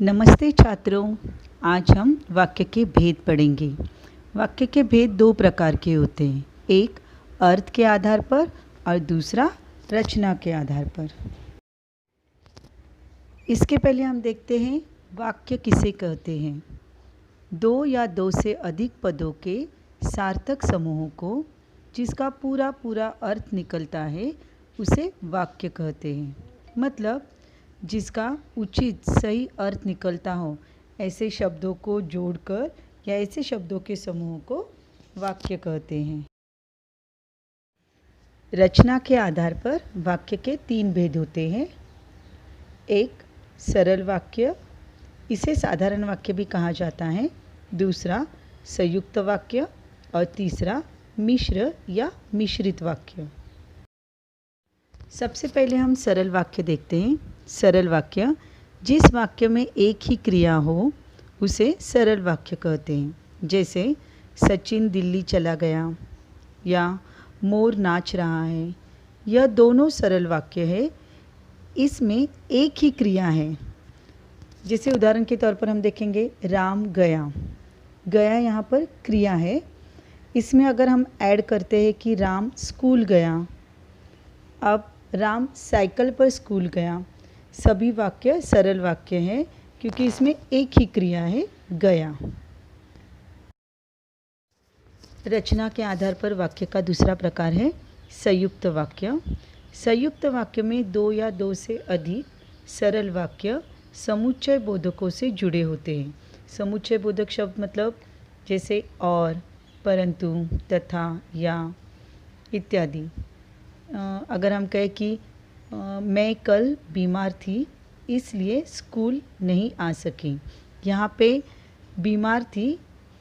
नमस्ते छात्रों, आज हम वाक्य के भेद पढ़ेंगे। वाक्य के भेद दो प्रकार के होते हैं, एक अर्थ के आधार पर और दूसरा रचना के आधार पर। इसके पहले हम देखते हैं वाक्य किसे कहते हैं। दो या दो से अधिक पदों के सार्थक समूहों को जिसका पूरा पूरा अर्थ निकलता है उसे वाक्य कहते हैं। मतलब जिसका उचित सही अर्थ निकलता हो, ऐसे शब्दों को जोड़कर या ऐसे शब्दों के समूह को वाक्य कहते हैं। रचना के आधार पर वाक्य के तीन भेद होते हैं। एक सरल वाक्य, इसे साधारण वाक्य भी कहा जाता है। दूसरा संयुक्त वाक्य और तीसरा मिश्र या मिश्रित वाक्य। सबसे पहले हम सरल वाक्य देखते हैं। सरल वाक्य, जिस वाक्य में एक ही क्रिया हो उसे सरल वाक्य कहते हैं। जैसे सचिन दिल्ली चला गया या मोर नाच रहा है। यह दोनों सरल वाक्य है, इसमें एक ही क्रिया है। जैसे उदाहरण के तौर पर हम देखेंगे राम गया। गया यहाँ पर क्रिया है। इसमें अगर हम ऐड करते हैं कि राम स्कूल गया, अब राम साइकिल पर स्कूल गया, सभी वाक्य सरल वाक्य हैं क्योंकि इसमें एक ही क्रिया है, गया। रचना के आधार पर वाक्य का दूसरा प्रकार है संयुक्त वाक्य। संयुक्त वाक्य में दो या दो से अधिक सरल वाक्य समुच्चय बोधकों से जुड़े होते हैं। समुच्चय बोधक शब्द मतलब जैसे और, परंतु, तथा, या इत्यादि। अगर हम कहें कि मैं कल बीमार थी इसलिए स्कूल नहीं आ सकी, यहाँ पे बीमार थी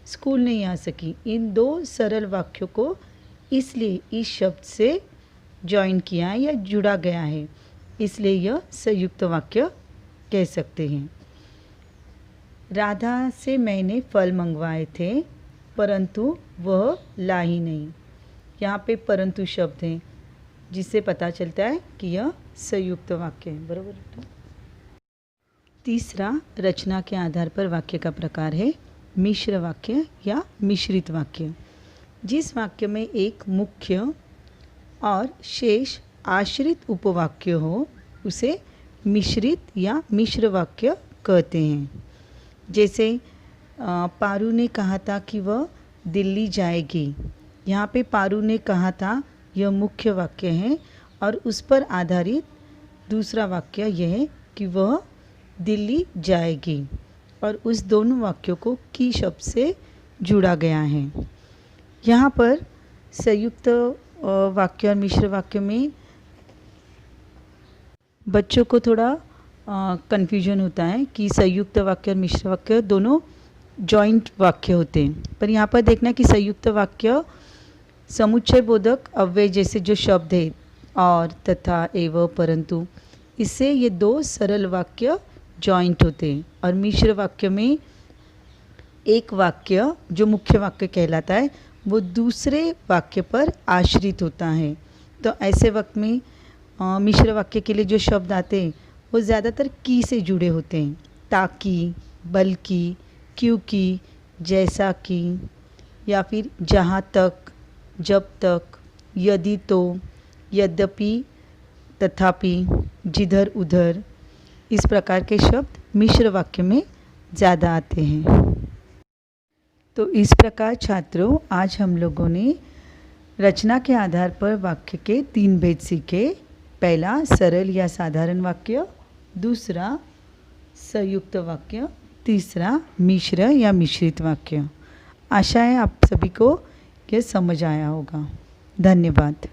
स्कूल नहीं आ सकी, इन दो सरल वाक्यों को इसलिए इस शब्द से जॉइन किया है या जुड़ा गया है, इसलिए यह संयुक्त वाक्य कह सकते हैं। राधा से मैंने फल मंगवाए थे परंतु वह ला ही नहीं। यहाँ पे परंतु शब्द हैं जिससे पता चलता है कि यह संयुक्त वाक्य है। बराबर। तीसरा रचना के आधार पर वाक्य का प्रकार है मिश्र वाक्य या मिश्रित वाक्य। जिस वाक्य में एक मुख्य और शेष आश्रित उपवाक्य हो उसे मिश्रित या मिश्र वाक्य कहते हैं। जैसे पारू ने कहा था कि वह दिल्ली जाएगी। यहाँ पे पारू ने कहा था यह मुख्य वाक्य है और उस पर आधारित दूसरा वाक्य यह है कि वह दिल्ली जाएगी, और उस दोनों वाक्यों को की शब्द से जुड़ा गया है। यहाँ पर संयुक्त वाक्य और मिश्र वाक्य में बच्चों को थोड़ा कन्फ्यूजन होता है कि संयुक्त वाक्य और मिश्र वाक्य दोनों जॉइंट वाक्य होते हैं, पर यहाँ पर देखना कि संयुक्त वाक्य समुच्चय बोधक अव्यय जैसे जो शब्द है और, तथा, एवं, परंतु, इससे ये दो सरल वाक्य जॉइंट होते हैं। और मिश्र वाक्य में एक वाक्य जो मुख्य वाक्य कहलाता है वो दूसरे वाक्य पर आश्रित होता है। तो ऐसे वक्त में मिश्र वाक्य के लिए जो शब्द आते हैं वो ज़्यादातर की से जुड़े होते हैं। ताकि, बल्कि, क्योंकि, जैसा कि, या फिर जहाँ तक, जब तक, यदि तो, यद्यपि, तथापि, जिधर उधर, इस प्रकार के शब्द मिश्र वाक्य में ज़्यादा आते हैं। तो इस प्रकार छात्रों, आज हम लोगों ने रचना के आधार पर वाक्य के तीन भेद सीखे। पहला सरल या साधारण वाक्य, दूसरा संयुक्त वाक्य, तीसरा मिश्र या मिश्रित वाक्य। आशा है आप सभी को यह समझ आया होगा। धन्यवाद।